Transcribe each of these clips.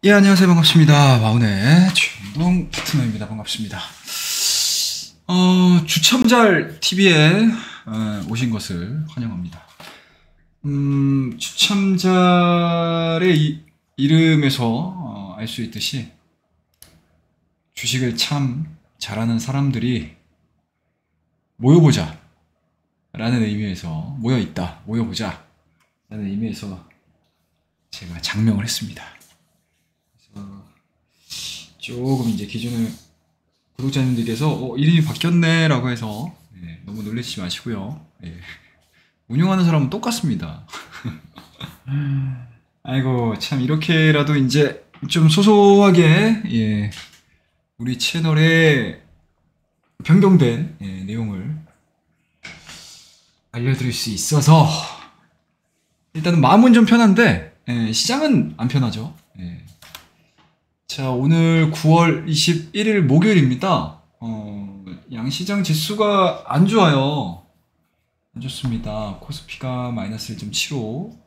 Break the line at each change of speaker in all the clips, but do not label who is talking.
예, 안녕하세요. 반갑습니다. 와운의 주인공 파트너입니다. 반갑습니다. 주참잘 TV에 오신 것을 환영합니다. 주참잘의 이름에서 알 수 있듯이 주식을 참 잘하는 사람들이 모여보자 라는 의미에서 모여있다, 모여보자 라는 의미에서 제가 장명을 했습니다. 조금 이제 기존의 구독자님들께서 이름이 바뀌었네 라고 해서 너무 놀라시지 마시고요. 운영하는 사람은 똑같습니다. 아이고 참 이렇게라도 이제 좀 소소하게 우리 채널에 변경된 내용을 알려드릴 수 있어서 일단은 마음은 좀 편한데 시장은 안 편하죠. 자, 오늘 9월 21일 목요일입니다. 양시장 지수가 안 좋아요. 안 좋습니다. 코스피가 마이너스 1.75,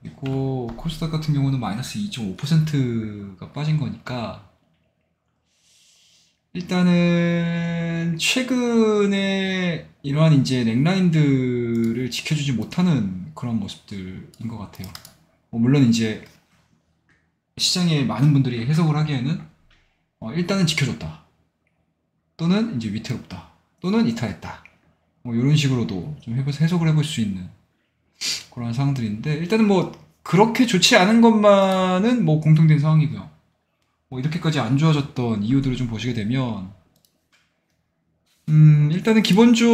그리고 코스닥 같은 경우는 마이너스 2.5%가 빠진 거니까 일단은 최근에 이러한 이제 넥라인들을 지켜주지 못하는 그런 모습들인 것 같아요. 물론 이제 시장에 많은 분들이 해석을 하기에는 일단은 지켜줬다, 또는 이제 위태롭다, 또는 이탈했다, 이런 식으로도 좀 해석을 해볼 수 있는 그런 상황들인데, 일단은 그렇게 좋지 않은 것만은 공통된 상황이고요. 이렇게까지 안 좋아졌던 이유들을 좀 보시게 되면 일단은 기본적으로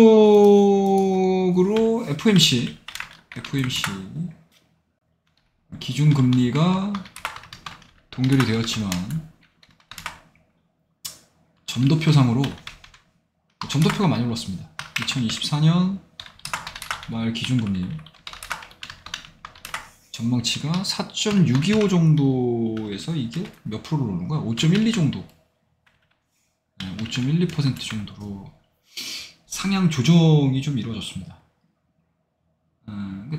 FOMC 기준금리가 동결이 되었지만 점도표상으로 점도표가 많이 올랐습니다. 2024년 말 기준금리 전망치가 4.625 정도에서 이게 몇 프로로 오른 거야? 5.12 정도, 5.12% 정도로 상향 조정이 좀 이루어졌습니다.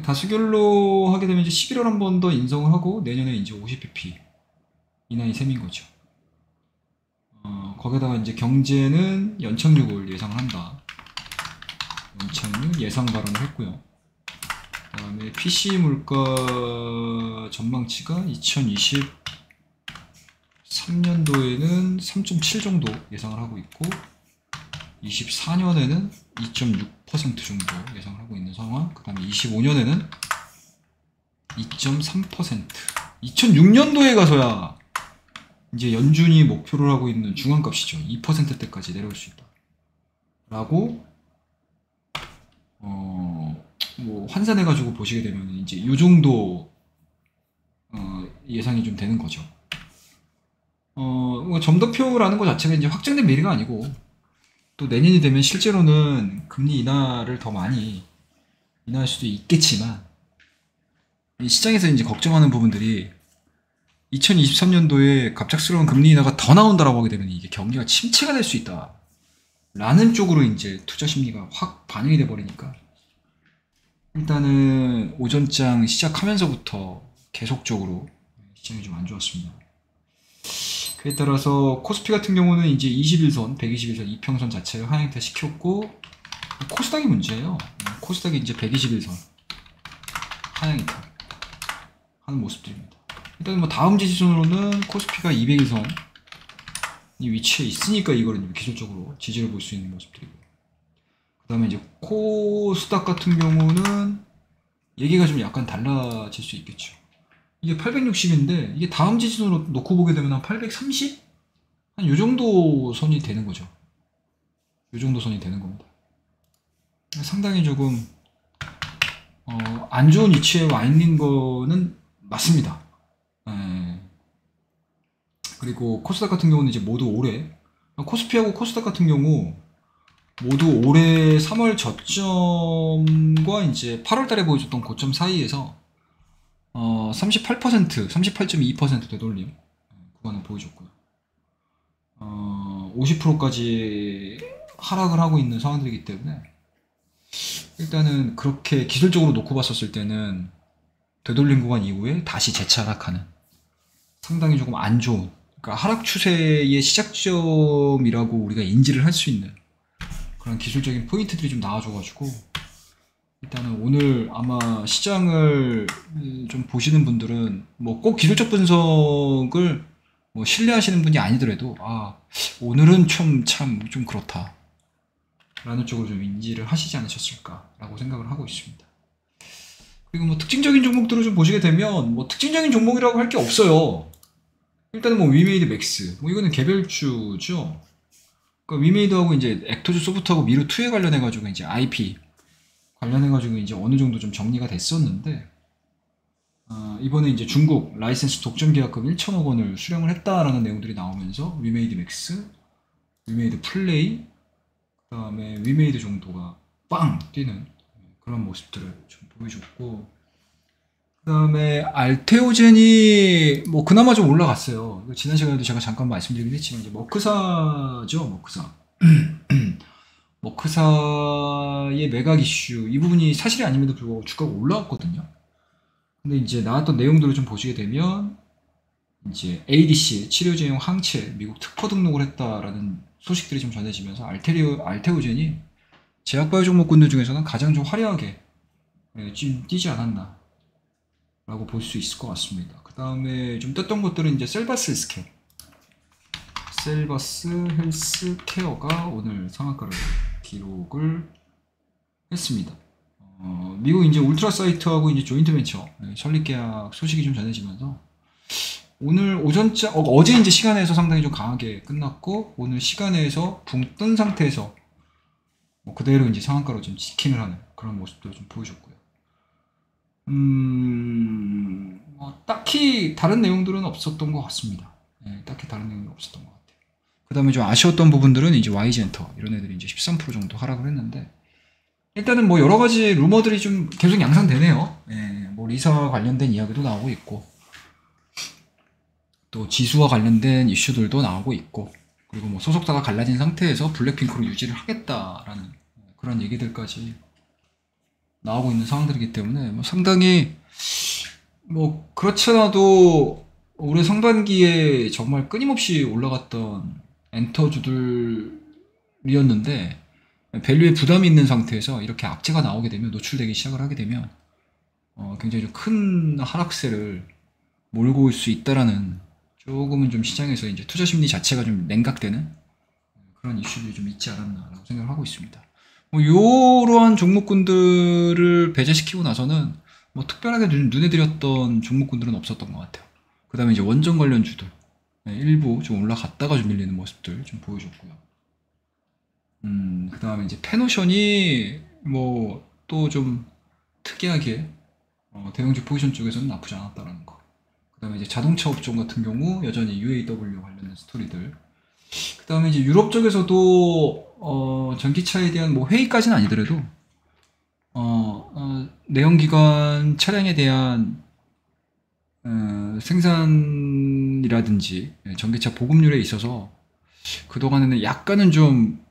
다수결로 하게 되면 이제 11월 한 번 더 인정을 하고 내년에 이제 50bp 인하의 셈인 거죠. 거기다가 이제 경제는 연착륙을 예상을 한다. 연착륙 예상 발언을 했고요. 그 다음에 PC 물가 전망치가 2023년도에는 3.7 정도 예상을 하고 있고 24년에는 2.6% 정도 예상을 하고 있는 상황. 그 다음에 25년에는 2.3%. 2006년도에 가서야 이제 연준이 목표를 하고 있는 중앙값이죠. 2%대까지 내려올 수 있다 라고 환산해가지고 보시게 되면 이제 이 정도 예상이 좀 되는 거죠. 점도표라는 것 자체가 이제 확정된 미래가 아니고, 또 내년이 되면 실제로는 금리 인하를 더 많이 인하할 수도 있겠지만, 이 시장에서 이제 걱정하는 부분들이 2023년도에 갑작스러운 금리 인하가 더 나온다라고 하게 되면 이게 경기가 침체가 될 수 있다 라는 쪽으로 이제 투자 심리가 확 반영이 돼 버리니까 일단은 오전장 시작하면서부터 계속적으로 시장이 좀 안 좋았습니다. 그에 따라서 코스피 같은 경우는 이제 21선, 121선 이평선 자체를 하향타 시켰고, 코스닥이 문제예요. 코스닥이 이제 121선 하향이타 하는 모습들입니다. 일단 다음 지지선으로는 코스피가 201선 이 위치에 있으니까 이거를 기술적으로 지지를 볼 수 있는 모습들이고, 그 다음에 이제 코스닥 같은 경우는 얘기가 좀 약간 달라질 수 있겠죠. 이게 860인데 이게 다음 지지선으로 놓고 보게 되면 한 830? 한 요 정도 선이 되는 거죠. 요 정도 선이 되는 겁니다. 상당히 조금 안 좋은 위치에 와 있는 거는 맞습니다. 그리고 코스닥 같은 경우는 이제 모두 올해, 코스피하고 코스닥 같은 경우 모두 올해 3월 저점과 이제 8월 달에 보여줬던 고점 사이에서 38%, 38.2% 되돌림 구간을 보여줬고요. 50%까지 하락을 하고 있는 상황들이기 때문에 일단은 그렇게 기술적으로 놓고 봤었을 때는 되돌림 구간 이후에 다시 재차 하락하는 상당히 조금 안 좋은, 그러니까 하락 추세의 시작점이라고 우리가 인지를 할 수 있는 그런 기술적인 포인트들이 좀 나와줘가지고 일단은 오늘 아마 시장을 좀 보시는 분들은 뭐 꼭 기술적 분석을 뭐 신뢰하시는 분이 아니더라도 오늘은 참 그렇다 라는 쪽으로 좀 인지를 하시지 않으셨을까 라고 생각을 하고 있습니다. 그리고 뭐 특징적인 종목들을 좀 보시게 되면 뭐 특징적인 종목이라고 할 게 없어요. 일단은 뭐 위메이드 맥스, 뭐 이거는 개별주죠. 그러니까 위메이드하고 이제 액토즈 소프트하고 미루2에 관련해가지고 이제 IP 관련해가지고 이제 어느 정도 좀 정리가 됐었는데, 이번에 이제 중국 라이센스 독점 계약금 1천억 원을 수령을 했다라는 내용들이 나오면서 위메이드 맥스, 위메이드 플레이, 그 다음에 위메이드 정도가 빵 뛰는 그런 모습들을 좀 보여줬고, 그 다음에 알테오젠이 뭐 그나마 좀 올라갔어요. 지난 시간에도 제가 잠깐 말씀드리긴 했지만 이제 머크사죠, 머크사. 머크사의 매각 이슈 이 부분이 사실이 아님에도 불구하고 주가가 올라왔거든요. 근데 이제 나왔던 내용들을 좀 보시게 되면 이제 ADC 치료제용 항체 미국 특허 등록을 했다라는 소식들이 좀 전해지면서 알테오젠이 제약바이오 종목군들 중에서는 가장 좀 화려하게 좀 뛰지 않았나 라고 볼 수 있을 것 같습니다. 그 다음에 좀 떴던 것들은 이제 셀바스 헬스케어가 오늘 상한가를 기록을 했습니다. 미국 이제 울트라 사이트하고 이제 조인트 벤처 설립 계약 소식이 좀 전해지면서 오늘 오전자 어제 이제 시간에서 상당히 좀 강하게 끝났고 오늘 시간에서 붕 뜬 상태에서 뭐 그대로 이제 상한가로 좀 지킹을 하는 그런 모습도 좀 보여줬고요. 뭐 딱히 다른 내용들은 없었던 것 같습니다. 딱히 다른 내용이 없었던 것 같아요. 그 다음에 좀 아쉬웠던 부분들은 이제 Y젠터 이런 애들이 이제 13% 정도 하락을 했는데, 일단은 뭐 여러 가지 루머들이 좀 계속 양상되네요. 뭐 리사와 관련된 이야기도 나오고 있고, 또 지수와 관련된 이슈들도 나오고 있고, 그리고 뭐 소속사가 갈라진 상태에서 블랙핑크로 유지를 하겠다라는 그런 얘기들까지 나오고 있는 상황들이기 때문에 뭐 상당히 뭐 그렇지 않아도 올해 상반기에 정말 끊임없이 올라갔던 엔터주들이었는데 밸류에 부담이 있는 상태에서 이렇게 악재가 나오게 되면, 노출되기 시작을 하게 되면 굉장히 좀 큰 하락세를 몰고 올 수 있다라는, 조금은 좀 시장에서 이제 투자 심리 자체가 좀 냉각되는 그런 이슈들이 좀 있지 않았나라고 생각을 하고 있습니다. 뭐 요러한 종목군들을 배제시키고 나서는 뭐 특별하게 눈에 들였던 종목군들은 없었던 것 같아요. 그 다음에 이제 원전 관련주들 일부 좀 올라갔다가 좀 밀리는 모습들 좀 보여줬고요. 그 다음에 이제 페노션이 뭐 또 좀 특이하게 대형주 포지션 쪽에서는 나쁘지 않았다라는 거. 그 다음에 이제 자동차 업종 같은 경우 여전히 UAW 관련된 스토리들. 그 다음에 이제 유럽 쪽에서도 전기차에 대한 뭐 회의까지는 아니더라도 내연기관 차량에 대한 생산이라든지 전기차 보급률에 있어서 그동안에는 약간은 좀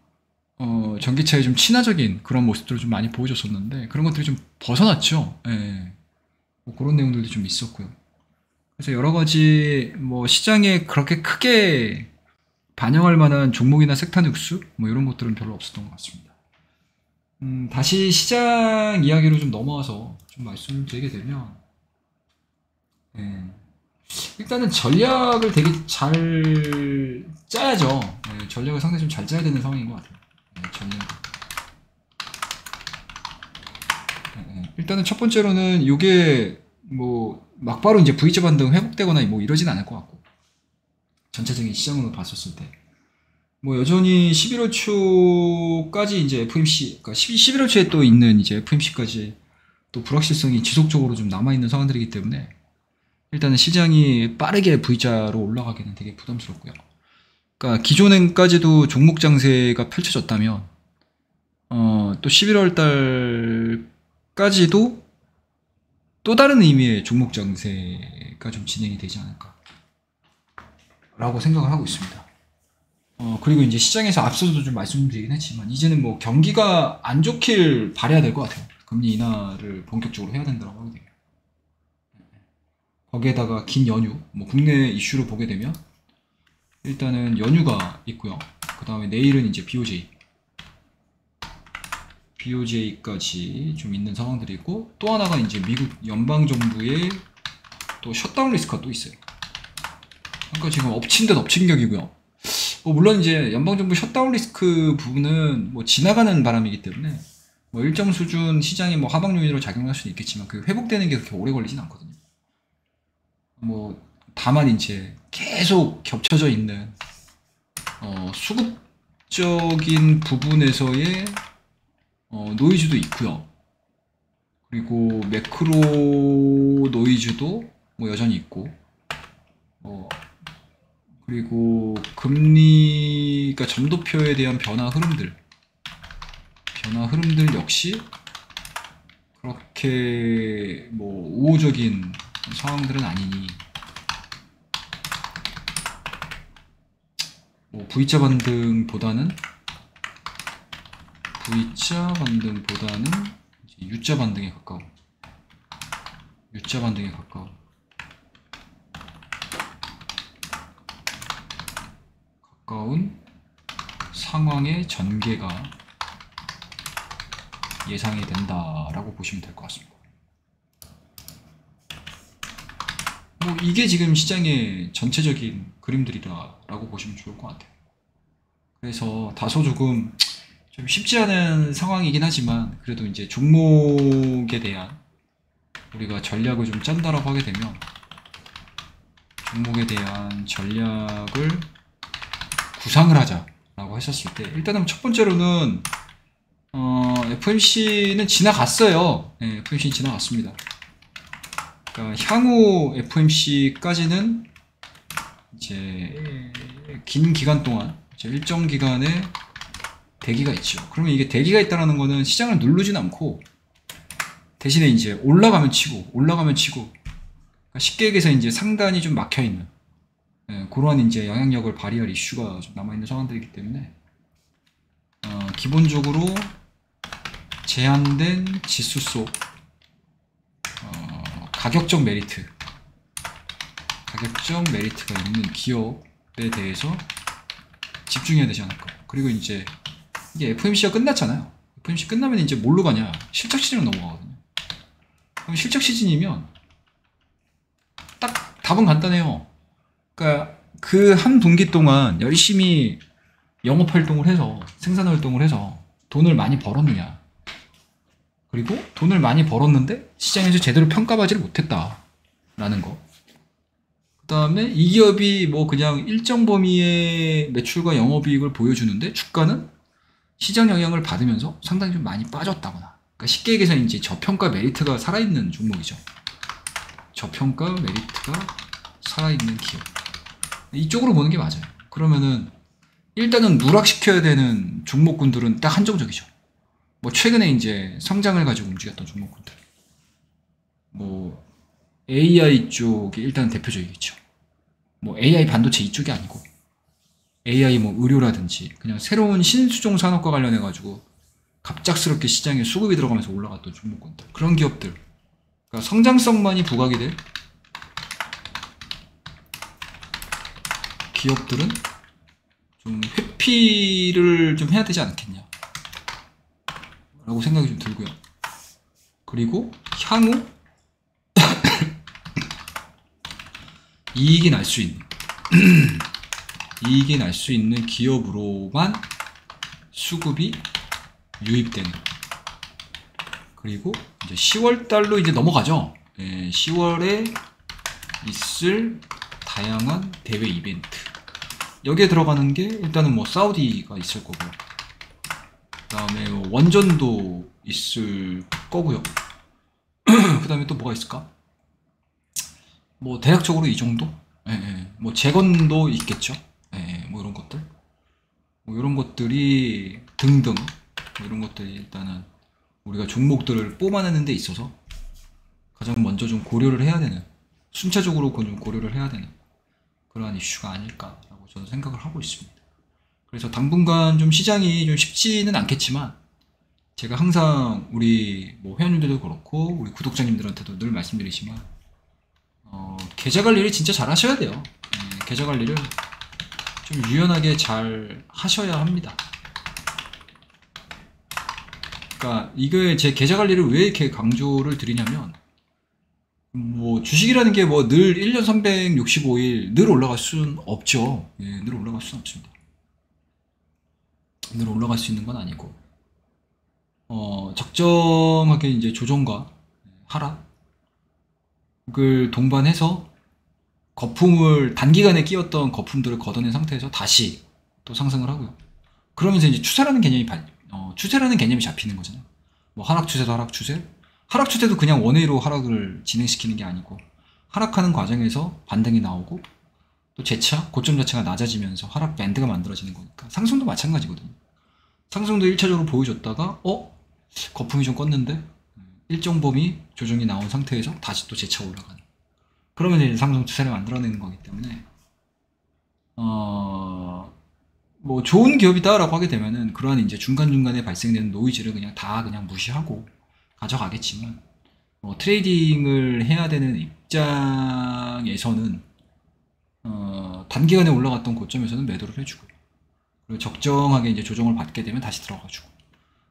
전기차에 좀 친화적인 그런 모습들을 좀 많이 보여줬었는데 그런 것들이 좀 벗어났죠. 뭐 그런 내용들도 좀 있었고요. 그래서 여러 가지 뭐 시장에 그렇게 크게 반영할 만한 종목이나 섹터 뉴스 뭐 이런 것들은 별로 없었던 것 같습니다. 다시 시장 이야기로 좀 넘어와서 좀 말씀을 드리게 되면, 일단은 전략을 되게 잘 짜야죠. 전략을 상당히 좀 잘 짜야 되는 상황인 것 같아요. 전략. 일단은 첫 번째로는 이게 뭐 막바로 이제 V자 반등 회복되거나 뭐 이러진 않을 것 같고, 전체적인 시장으로 봤었을 때 뭐 여전히 11월 초까지 이제 FMC, 그러니까 11월 초에 또 있는 이제 FMC까지 또 불확실성이 지속적으로 좀 남아있는 상황들이기 때문에 일단은 시장이 빠르게 V자로 올라가기는 되게 부담스럽고요. 그러니까 기존엔까지도 종목 장세가 펼쳐졌다면 또 11월 달까지도 또 다른 의미의 종목 장세가 좀 진행이 되지 않을까 라고 생각을 하고 있습니다. 그리고 이제 시장에서 앞서도 좀 말씀드리긴 했지만 이제는 뭐 경기가 안 좋길 바라야 될 것 같아요. 금리 인하를 본격적으로 해야 된다고 하게 되면. 거기에다가 긴 연휴, 뭐 국내 이슈로 보게 되면 일단은 연휴가 있고요. 그 다음에 내일은 이제 BOJ까지 좀 있는 상황들이 있고, 또 하나가 이제 미국 연방정부의 또 셧다운 리스크가 또 있어요. 그러니까 지금 엎친 데 덮친 격이고요. 뭐 물론 이제 연방정부 셧다운 리스크 부분은 뭐 지나가는 바람이기 때문에 뭐 일정 수준 시장이 뭐 하방 요인으로 작용할 수는 있겠지만 그 회복되는 게 그렇게 오래 걸리진 않거든요. 뭐 다만 이제 계속 겹쳐져 있는 수급적인 부분에서의 노이즈도 있고요. 그리고 매크로 노이즈도 뭐 여전히 있고, 그리고 금리, 그러니까 점도표에 대한 변화 흐름들 역시 그렇게 뭐 우호적인 상황들은 아니니, 뭐 V자 반등보다는 U자 반등에 가까운 상황의 전개가 예상이 된다라고 보시면 될 것 같습니다. 뭐 이게 지금 시장의 전체적인 그림들이다라고 보시면 좋을 것 같아요. 그래서 다소 조금 좀 쉽지 않은 상황이긴 하지만, 그래도 이제 종목에 대한 우리가 전략을 좀 짠다라고 하게 되면, 종목에 대한 전략을 구상을 하자라고 했었을 때, 일단은 첫 번째로는 FMC는 지나갔어요. 네, FMC는 지나갔습니다. 그러니까 향후 FMC까지는 이제 긴 기간 동안 일정 기간의 대기가 있죠. 그러면 이게 대기가 있다는 거는 시장을 누르진 않고 대신에 이제 올라가면 치고 그러니까 쉽게 얘기해서 이제 상단이 좀 막혀 있는, 그러한 이제 영향력을 발휘할 이슈가 좀 남아 있는 상황들이기 때문에 기본적으로 제한된 지수 속 가격적 메리트가 있는 기업에 대해서 집중해야 되지 않을까. 그리고 이제 이게 FMC가 끝났잖아요. FMC 끝나면 이제 뭘로 가냐? 실적 시즌으로 넘어가거든요. 그럼 실적 시즌이면 딱 답은 간단해요. 그러니까 그 한 분기 동안 열심히 영업 활동을 해서, 생산 활동을 해서 돈을 많이 벌었느냐, 그리고 돈을 많이 벌었는데 시장에서 제대로 평가받지를 못했다라는 거. 그 다음에 이 기업이 뭐 그냥 일정 범위의 매출과 영업이익을 보여주는데 주가는 시장 영향을 받으면서 상당히 좀 많이 빠졌다거나, 그러니까 쉽게 얘기해서 이제 저평가 메리트가 살아있는 종목이죠. 저평가 메리트가 살아있는 기업, 이쪽으로 보는 게 맞아요. 그러면은 일단은 누락시켜야 되는 종목군들은 딱 한정적이죠. 뭐 최근에 이제 성장을 가지고 움직였던 종목군들, 뭐 AI 쪽이 일단 대표적이겠죠. 뭐 AI 반도체 이쪽이 아니고 AI 뭐 의료라든지 그냥 새로운 신수종 산업과 관련해 가지고 갑작스럽게 시장에 수급이 들어가면서 올라갔던 종목군들, 그런 기업들, 그러니까 성장성만이 부각이 될 기업들은 좀 회피를 좀 해야 되지 않겠냐 라고 생각이 좀 들고요. 그리고 향후 이익이 날 수 있는 기업으로만 수급이 유입되는, 그리고 이제 10월달로 이제 넘어가죠. 10월에 있을 다양한 대회 이벤트, 여기에 들어가는 게 일단은 뭐 사우디가 있을 거고요. 그 다음에 원전도 있을 거고요. 그 다음에 또 뭐가 있을까? 뭐 대략적으로 이 정도? 뭐 재건도 있겠죠. 뭐 이런 것들, 뭐 이런 것들이 등등, 뭐 이런 것들이 일단은 우리가 종목들을 뽑아내는 데 있어서 가장 먼저 좀 고려를 해야 되는, 순차적으로 좀 고려를 해야 되는 그러한 이슈가 아닐까라고 저는 생각을 하고 있습니다. 그래서 당분간 좀 시장이 좀 쉽지는 않겠지만, 제가 항상 우리 뭐 회원님들도 그렇고 우리 구독자님들한테도 늘 말씀드리지만, 계좌 관리를 진짜 잘 하셔야 돼요. 계좌 관리를 좀 유연하게 잘 하셔야 합니다. 그러니까 이게 제 계좌 관리를 왜 이렇게 강조를 드리냐면, 뭐 주식이라는 게 뭐 늘 1년 365일 늘 올라갈 수는 없죠. 늘 올라갈 수는 없습니다. 늘 올라갈 수 있는 건 아니고, 적정하게 이제 조정과 하락을 동반해서 거품을 단기간에 끼웠던 거품들을 걷어낸 상태에서 다시 또 상승을 하고요. 그러면서 이제 추세라는 개념이 잡히는 거잖아요. 뭐 하락 추세도 하락 추세, 하락 추세도 그냥 원웨이로 하락을 진행시키는 게 아니고, 하락하는 과정에서 반등이 나오고 또 재차 고점 자체가 낮아지면서 하락 밴드가 만들어지는 거니까, 상승도 마찬가지거든요. 상승도 1차적으로 보여줬다가 거품이 좀 껐는데 일정 범위 조정이 나온 상태에서 다시 또 재차 올라가는, 그러면 이제 상승 추세를 만들어내는 거기 때문에 뭐 좋은 기업이다라고 하게 되면은 그러한 이제 중간중간에 발생되는 노이즈를 그냥 무시하고 가져가겠지만, 트레이딩을 해야 되는 입장에서는 단기간에 올라갔던 고점에서는 매도를 해주고, 그리고 적정하게 이제 조정을 받게 되면 다시 들어가주고,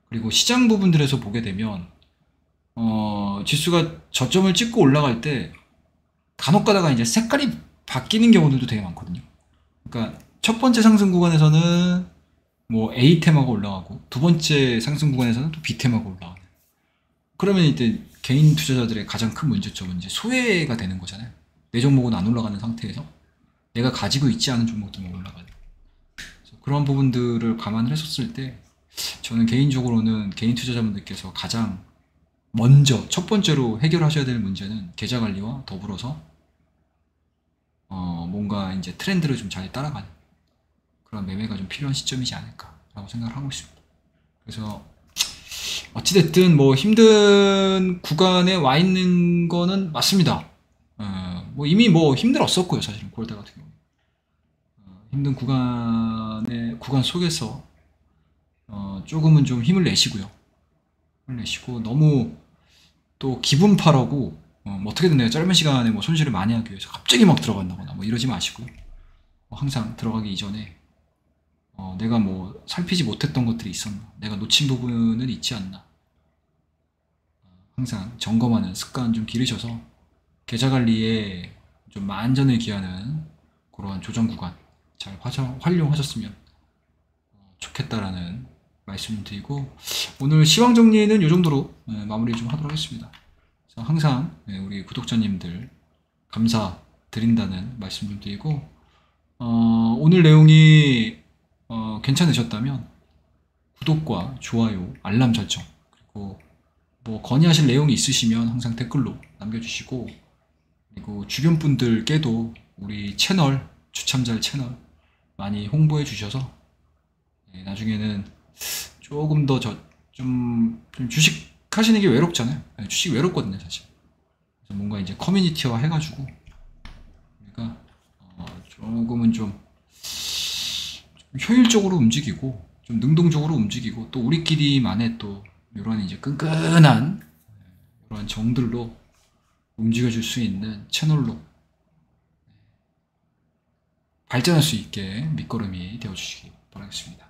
그리고 시장 부분들에서 보게 되면 지수가 저점을 찍고 올라갈 때 간혹 가다가 이제 색깔이 바뀌는 경우들도 되게 많거든요. 그러니까 첫 번째 상승 구간에서는 뭐 A템하고 올라가고, 두 번째 상승 구간에서는 또 B템하고 올라가는. 그러면 이제 개인 투자자들의 가장 큰 문제점은 이제 소외가 되는 거잖아요. 내 종목은 안 올라가는 상태에서 내가 가지고 있지 않은 종목들만 올라가는. 그런 부분들을 감안을 했었을 때, 저는 개인적으로는 개인 투자자분들께서 가장 먼저 첫 번째로 해결하셔야 될 문제는 계좌 관리와 더불어서 뭔가 이제 트렌드를 좀 잘 따라가는 그런 매매가 좀 필요한 시점이지 않을까라고 생각을 하고 있습니다. 그래서 어찌됐든 뭐 힘든 구간에 와 있는 거는 맞습니다. 뭐 이미 뭐 힘들었었고요, 사실은 9월달 같은 경우. 힘든 구간 속에서 조금은 좀 힘을 내시고요. 힘을 내시고, 너무 또 기분파라고 뭐 어떻게든 내가 짧은 시간에 뭐 손실을 많이 하기 위해서 갑자기 막 들어간다거나 뭐 이러지 마시고, 항상 들어가기 이전에 내가 뭐 살피지 못했던 것들이 있었나, 내가 놓친 부분은 있지 않나, 항상 점검하는 습관 좀 기르셔서 계좌 관리에 좀 만전을 기하는 그러한 조정 구간 잘 활용하셨으면 좋겠다라는 말씀을 드리고, 오늘 시황 정리는 이 정도로 마무리 좀 하도록 하겠습니다. 항상 우리 구독자님들 감사드린다는 말씀 좀 드리고, 오늘 내용이 괜찮으셨다면 구독과 좋아요, 알람 설정, 그리고 뭐 건의하실 내용이 있으시면 항상 댓글로 남겨주시고, 그리고 주변 분들께도 우리 채널, 주참잘 채널 많이 홍보해 주셔서 나중에는 조금 더 좀 주식 하시는 게 외롭잖아요. 주식 외롭거든요, 사실. 그래서 뭔가 이제 커뮤니티화 해가지고, 그러니까 조금은 좀 효율적으로 움직이고, 좀 능동적으로 움직이고, 또 우리끼리만의 또 이런 이제 끈끈한 이런 정들로 움직여줄 수 있는 채널로 발전할 수 있게 밑거름이 되어주시기 바라겠습니다.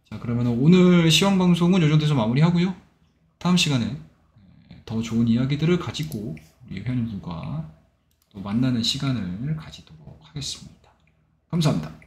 자, 그러면 오늘 시황 방송은 이 정도에서 마무리하고요. 다음 시간에 더 좋은 이야기들을 가지고 우리 회원님들과 또 만나는 시간을 가지도록 하겠습니다. 감사합니다.